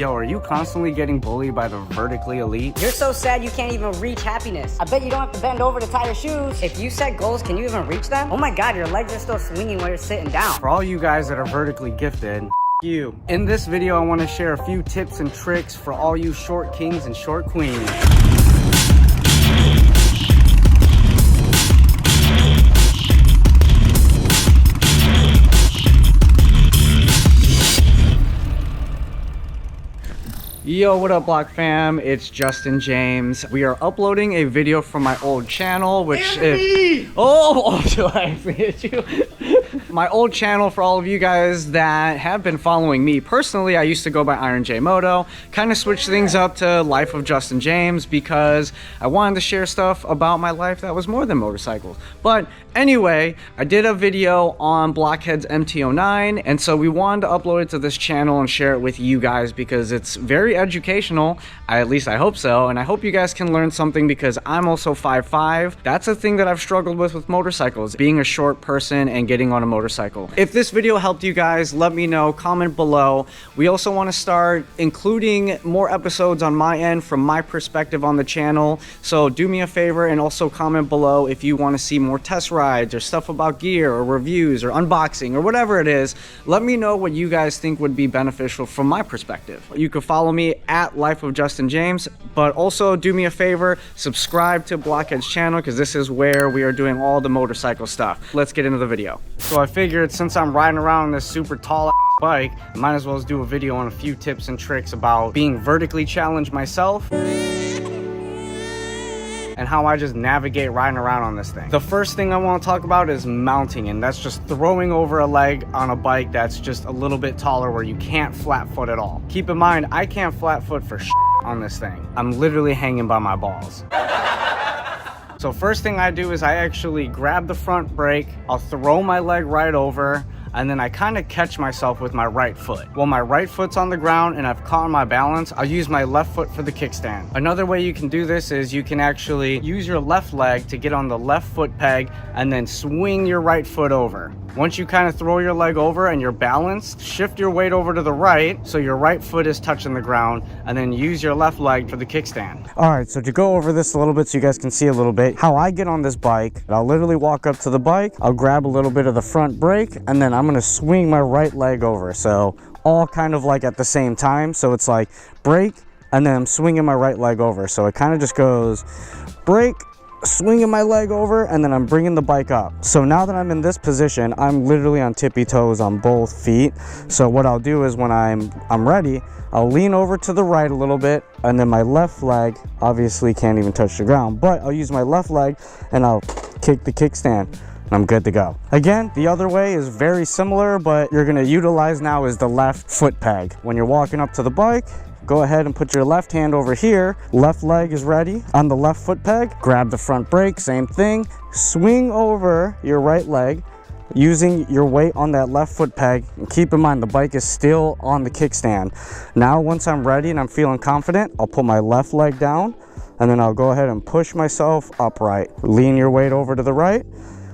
Yo, are you constantly getting bullied by the vertically elite? You're so sad you can't even reach happiness. I bet you don't have to bend over to tie your shoes. If you set goals, can you even reach them? Oh my God, your legs are still swinging while you're sitting down. For all you guys that are vertically gifted, you. In this video, I want to share a few tips and tricks for all you short kings and short queens. Yo, what up, Block fam? It's Justin James. We are uploading a video from my old channel, which is... Oh, do I actually hit you? My old channel, for all of you guys that have been following me personally, I used to go by Iron J Moto. Kind of switched things up to Life of Justin James because I wanted to share stuff about my life that was more than motorcycles. But anyway, I did a video on Blockhead's MT-09, and so we wanted to upload it to this channel and share it with you guys because it's very educational. At least I hope so, and I hope you guys can learn something because I'm also 5'5". That's a thing that I've struggled with motorcycles, being a short person and getting on a motorcycle. If this video helped you guys, let me know, comment below. We also want to start including more episodes on my end from my perspective on the channel, so do me a favor and also comment below if you want to see more test rides or stuff about gear or reviews or unboxing or whatever it is. Let me know what you guys think would be beneficial from my perspective. You can follow me at Life of Justin James, but also do me a favor, subscribe to Blockhead's channel because this is where we are doing all the motorcycle stuff. Let's get into the video. So I figured since I'm riding around this super tall bike, I might as well do a video on a few tips and tricks about being vertically challenged myself and how I just navigate riding around on this thing. The first thing I want to talk about is mounting, and that's just throwing over a leg on a bike that's just a little bit taller where you can't flat foot at all. Keep in mind, I can't flat foot for on this thing. I'm literally hanging by my balls. So first thing I do is I actually grab the front brake, I'll throw my leg right over, and then I kind of catch myself with my right foot. While my right foot's on the ground and I've caught my balance, I'll use my left foot for the kickstand. Another way you can do this is you can actually use your left leg to get on the left foot peg and then swing your right foot over. Once you kind of throw your leg over and you're balanced, shift your weight over to the right so your right foot is touching the ground, and then use your left leg for the kickstand. All right, so to go over this a little bit so you guys can see a little bit how I get on this bike, I'll literally walk up to the bike, I'll grab a little bit of the front brake, and then I'm gonna swing my right leg over. So all kind of like at the same time. So it's like brake, and then I'm swinging my right leg over. So it kind of just goes brake, swinging my leg over, and then I'm bringing the bike up. So now that I'm in this position, I'm literally on tippy toes on both feet. So what I'll do is when I'm ready, I'll lean over to the right a little bit, and then my left leg obviously can't even touch the ground, but I'll use my left leg and I'll kick the kickstand. I'm good to go. Again, the other way is very similar, but you're gonna utilize now is the left foot peg. When you're walking up to the bike, go ahead and put your left hand over here. Left leg is ready on the left foot peg. Grab the front brake, same thing. Swing over your right leg using your weight on that left foot peg. And keep in mind, the bike is still on the kickstand. Now, once I'm ready and I'm feeling confident, I'll put my left leg down and then I'll go ahead and push myself upright. Lean your weight over to the right.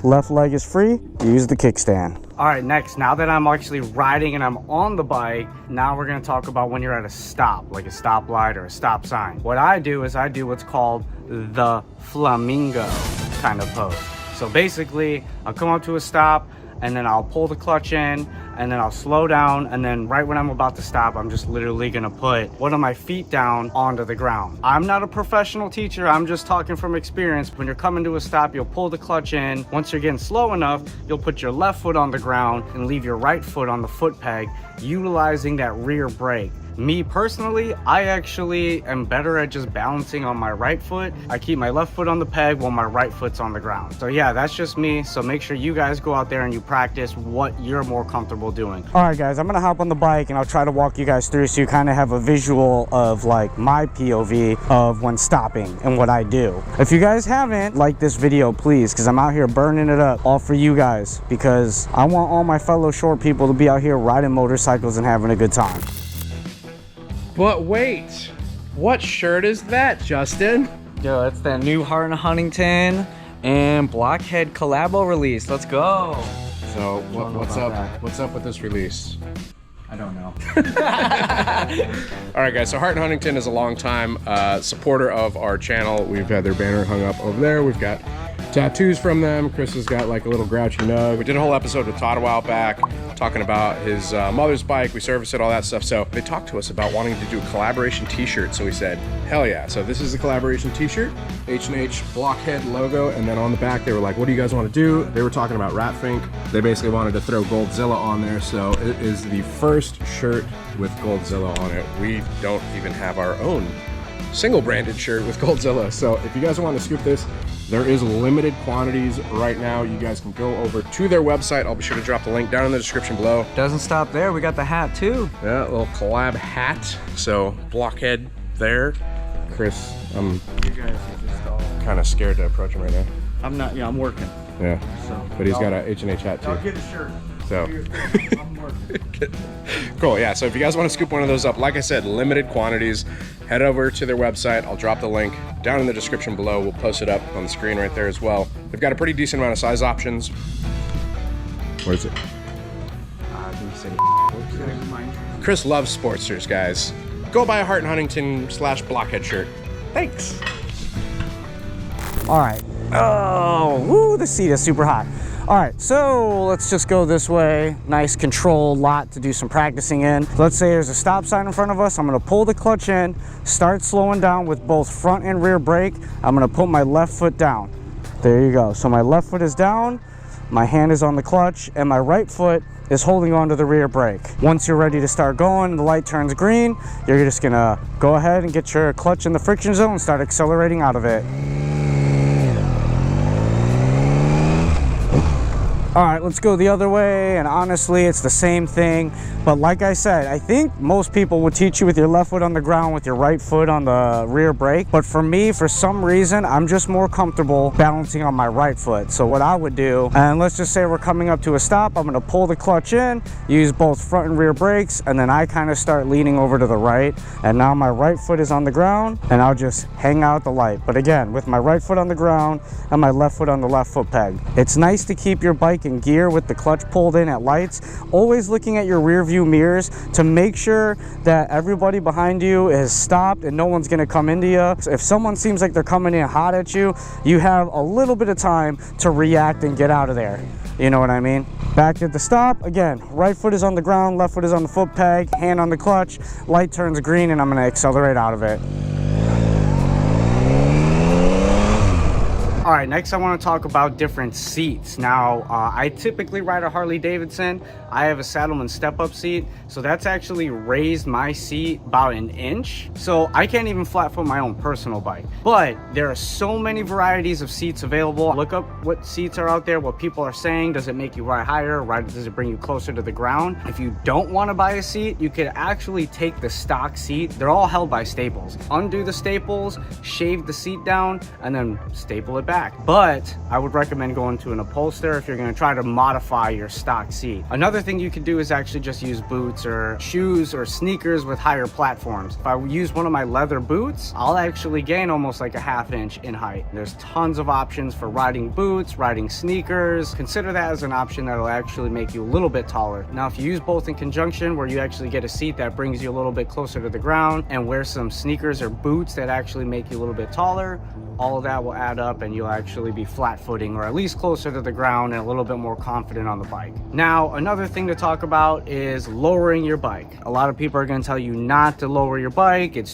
Left leg is free, use the kickstand. All right, next, now that I'm actually riding and I'm on the bike, now we're gonna talk about when you're at a stop, like a stoplight or a stop sign. What I do is I do what's called the flamingo kind of pose. So basically, I'll come up to a stop and then I'll pull the clutch in and then I'll slow down, and then right when I'm about to stop, I'm just literally gonna put one of my feet down onto the ground. I'm not a professional teacher, I'm just talking from experience. When you're coming to a stop, you'll pull the clutch in. Once you're getting slow enough, you'll put your left foot on the ground and leave your right foot on the foot peg, utilizing that rear brake. Me personally, I actually am better at just balancing on my right foot. I keep my left foot on the peg while my right foot's on the ground. So yeah, that's just me. So make sure you guys go out there and you practice what you're more comfortable doing. All right, guys, I'm gonna hop on the bike and I'll try to walk you guys through so you kind of have a visual of like my POV of when stopping and what I do. If you guys haven't liked this video, please, because I'm out here burning it up all for you guys, because I want all my fellow short people to be out here riding motorcycles and having a good time. But wait, what shirt is that, Justin? Yo, it's that new Hart & Huntington and Blockhead collabo release. Let's go. So what's up with this release? I don't know. All right, guys, so Hart and Huntington is a long-time supporter of our channel. We've had their banner hung up over there. We've got tattoos from them. Chris has got like a little grouchy nug. We did a whole episode with Todd a while back talking about his mother's bike. We serviced it, all that stuff. So they talked to us about wanting to do a collaboration t-shirt. So we said, hell yeah. So this is the collaboration t-shirt, H&H Blockhead logo. And then on the back, they were like, what do you guys want to do? They were talking about Ratfink. They basically wanted to throw Goldzilla on there. So it is the first shirt with Goldzilla on it. We don't even have our own single branded shirt with Goldzilla. So if you guys want to scoop this, there is limited quantities right now. You guys can go over to their website. I'll be sure to drop the link down in the description below. Doesn't stop there. We got the hat too. Yeah, a little collab hat. So Blockhead there. Chris, I'm You guys are just all... kind of scared to approach him right now. I'm not, yeah, I'm working. Yeah, So, but he's got a H&H hat too. I'll get a shirt. So I'm working. cool, yeah. So if you guys want to scoop one of those up, like I said, limited quantities, head over to their website. I'll drop the link down in the description below. We'll post it up on the screen right there as well. They've got a pretty decent amount of size options. Where is it? Chris loves Sportsters, guys. Go buy a Hart and Huntington / Blockhead shirt. Thanks. All right. Oh, woo, the seat is super hot. All right, so let's just go this way. Nice controlled lot to do some practicing in. Let's say there's a stop sign in front of us. I'm gonna pull the clutch in, start slowing down with both front and rear brake. I'm gonna put my left foot down. There you go. So my left foot is down, my hand is on the clutch, and my right foot is holding onto the rear brake. Once you're ready to start going, the light turns green, you're just gonna go ahead and get your clutch in the friction zone and start accelerating out of it. All right, let's go the other way, and honestly, it's the same thing. But like I said, I think most people would teach you with your left foot on the ground, with your right foot on the rear brake. But for me, for some reason, I'm just more comfortable balancing on my right foot. So what I would do, and let's just say we're coming up to a stop, I'm gonna pull the clutch in, use both front and rear brakes, and then I kind of start leaning over to the right. And now my right foot is on the ground, and I'll just hang out the light. But again, with my right foot on the ground and my left foot on the left foot peg. It's nice to keep your bike in gear with the clutch pulled in at lights, always looking at your rear view mirrors to make sure that everybody behind you is stopped and no one's going to come into you. So if someone seems like they're coming in hot at you, you have a little bit of time to react and get out of there. You know what I mean? Back at the stop, again, right foot is on the ground, left foot is on the foot peg, hand on the clutch, light turns green, and I'm going to accelerate out of it. All right, next I want to talk about different seats. Now, I typically ride a Harley-Davidson. I have a Saddleman step-up seat, so that's actually raised my seat about an inch. So I can't even flat foot my own personal bike. But there are so many varieties of seats available. Look up what seats are out there, what people are saying. Does it make you ride higher? Does it bring you closer to the ground? If you don't want to buy a seat, you could actually take the stock seat. They're all held by staples. Undo the staples, shave the seat down, and then staple it back. But I would recommend going to an upholsterer if you're going to try to modify your stock seat. Another thing you could do is actually just use boots or shoes or sneakers with higher platforms. If I use one of my leather boots, I'll actually gain almost like a ½ inch in height. There's tons of options for riding boots, riding sneakers. Consider that as an option that'll actually make you a little bit taller. Now, if you use both in conjunction, where you actually get a seat that brings you a little bit closer to the ground and wear some sneakers or boots that actually make you a little bit taller, all of that will add up and you'll actually be flat footing, or at least closer to the ground and a little bit more confident on the bike. Now, another thing to talk about is lowering your bike. A lot of people are going to tell you not to lower your bike. It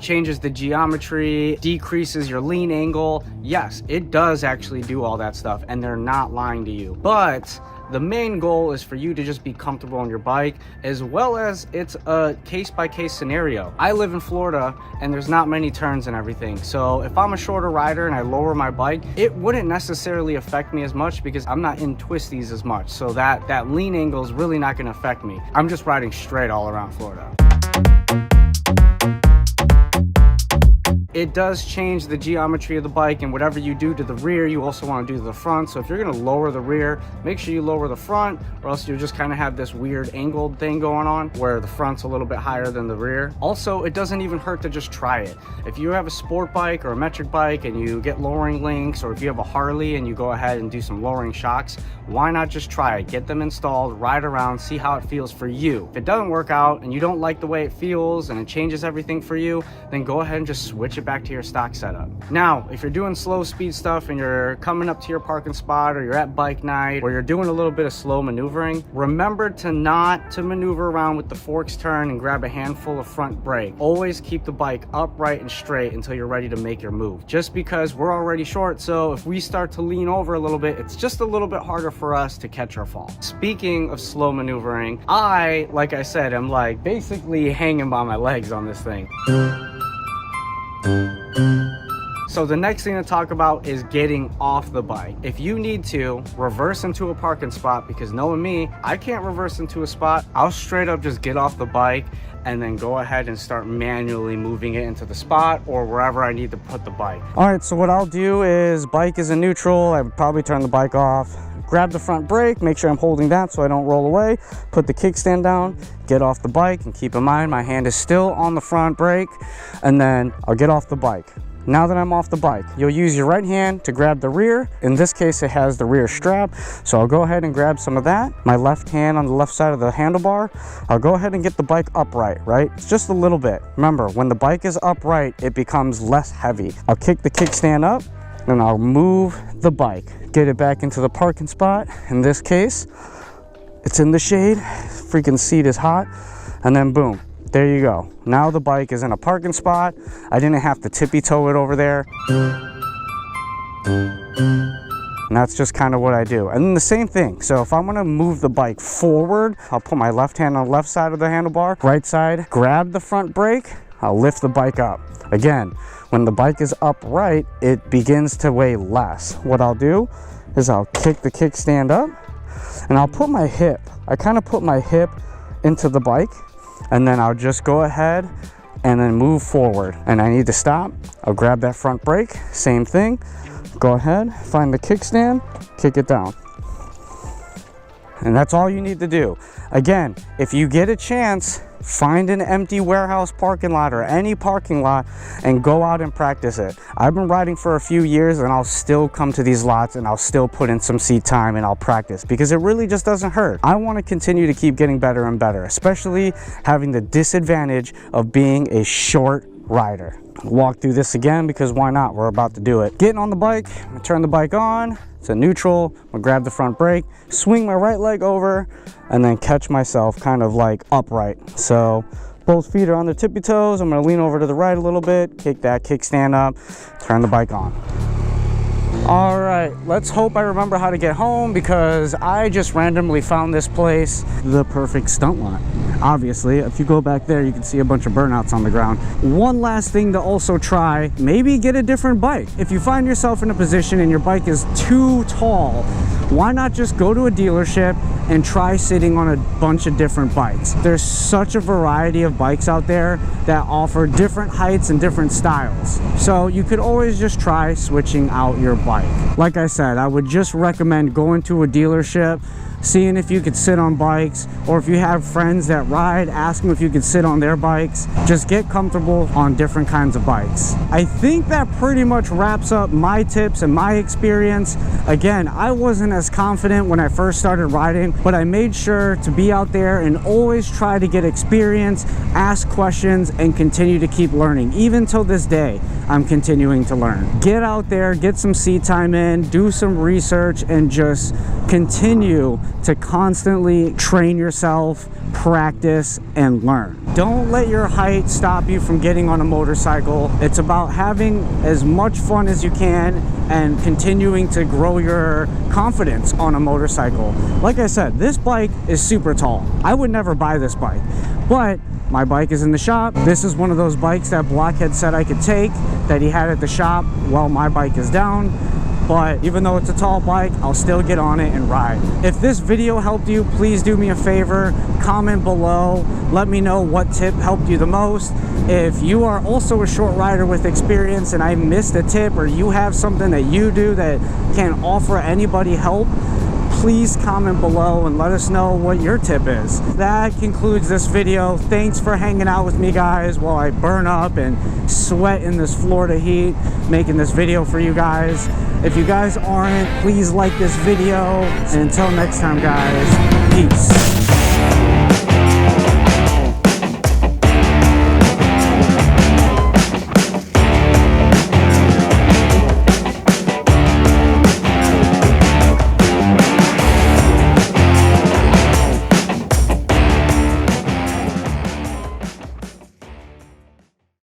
changes the geometry, decreases your lean angle. Yes, it does actually do all that stuff, and they're not lying to you. But the main goal is for you to just be comfortable on your bike, as well as it's a case-by-case scenario. I live in Florida and there's not many turns and everything. So if I'm a shorter rider and I lower my bike, it wouldn't necessarily affect me as much because I'm not in twisties as much. So that lean angle is really not going to affect me. I'm just riding straight all around Florida. it does change the geometry of the bike, and whatever you do to the rear, you also want to do to the front. So if you're going to lower the rear, make sure you lower the front, or else you'll just kind of have this weird angled thing going on where the front's a little bit higher than the rear. Also, it doesn't even hurt to just try it. If you have a sport bike or a metric bike and you get lowering links, or if you have a Harley and you go ahead and do some lowering shocks, why not just try it? Get them installed, ride around, see how it feels for you. If it doesn't work out and you don't like the way it feels and it changes everything for you, then go ahead and just switch it back to your stock setup. Now, if you're doing slow speed stuff and you're coming up to your parking spot, or you're at bike night, or you're doing a little bit of slow maneuvering, remember to not to maneuver around with the forks turn and grab a handful of front brake. Always keep the bike upright and straight until you're ready to make your move. Just because we're already short, so if we start to lean over a little bit, it's just a little bit harder for us to catch our fall. Speaking of slow maneuvering, like I said, I'm like basically hanging by my legs on this thing. So the next thing to talk about is getting off the bike. If you need to reverse into a parking spot, because knowing me, I can't reverse into a spot, I'll straight up just get off the bike and then go ahead and start manually moving it into the spot or wherever I need to put the bike. All right, so what I'll do is, bike is in neutral, I would probably turn the bike off, grab the front brake, make sure I'm holding that so I don't roll away, put the kickstand down, get off the bike, and keep in mind my hand is still on the front brake, and then I'll get off the bike. Now that I'm off the bike, you'll use your right hand to grab the rear. In this case, it has the rear strap, so I'll go ahead and grab some of that. My left hand on the left side of the handlebar, I'll go ahead and get the bike upright, right? It's just a little bit. Remember, when the bike is upright, it becomes less heavy. I'll kick the kickstand up, and I'll move the bike. Get it back into the parking spot. In this case, it's in the shade. Freaking seat is hot. And then boom. There you go. Now the bike is in a parking spot. I didn't have to tippy toe it over there. And that's just kind of what I do. And then the same thing. So if I'm gonna move the bike forward, I'll put my left hand on the left side of the handlebar, right side, grab the front brake, I'll lift the bike up. Again, when the bike is upright, it begins to weigh less. What I'll do is I'll kick the kickstand up, and I'll put my hip, I kind of put my hip into the bike, and then I'll just go ahead and then move forward. And I need to stop, I'll grab that front brake, same thing, go ahead, find the kickstand, kick it down. And that's all you need to do. Again, if you get a chance, find an empty warehouse parking lot or any parking lot and go out and practice it. I've been riding for a few years and I'll still come to these lots and I'll still put in some seat time and I'll practice because it really just doesn't hurt. I want to continue to keep getting better and better, especially having the disadvantage of being a short rider. Walk through this again because why not? We're about to do it. Getting on the bike, turn the bike on. It's a neutral. I'll grab the front brake, swing my right leg over, and then catch myself kind of like upright. So both feet are on the tippy toes. I'm gonna lean over to the right a little bit, kick that kickstand up, turn the bike on. All right, let's hope I remember how to get home because I just randomly found this place, the perfect stunt lot. Obviously, if you go back there, you can see a bunch of burnouts on the ground. One last thing to also try, maybe get a different bike. If you find yourself in a position and your bike is too tall, why not just go to a dealership and try sitting on a bunch of different bikes? There's such a variety of bikes out there that offer different heights and different styles. So you could always just try switching out your bike. Like I said, I would just recommend going to a dealership, seeing if you could sit on bikes, or if you have friends that ride, ask them if you could sit on their bikes. Just get comfortable on different kinds of bikes. I think that pretty much wraps up my tips and my experience. Again, I wasn't as confident when I first started riding, but I made sure to be out there and always try to get experience, ask questions, and continue to keep learning. Even till this day, I'm continuing to learn. Get out there, get some seat time in, do some research, and just continue to constantly train yourself, practice, and learn. Don't let your height stop you from getting on a motorcycle. It's about having as much fun as you can and continuing to grow your confidence on a motorcycle. Like I said, this bike is super tall. I would never buy this bike, but my bike is in the shop. This is one of those bikes that Blockhead said I could take, that he had at the shop while my bike is down. but even though it's a tall bike, I'll still get on it and ride. If this video helped you, please do me a favor, comment below, let me know what tip helped you the most. If you are also a short rider with experience and I missed a tip, or you have something that you do that can offer anybody help, please comment below and let us know what your tip is. That concludes this video. Thanks for hanging out with me, guys, while I burn up and sweat in this Florida heat making this video for you guys. If you guys aren't, please like this video, and until next time, guys, peace.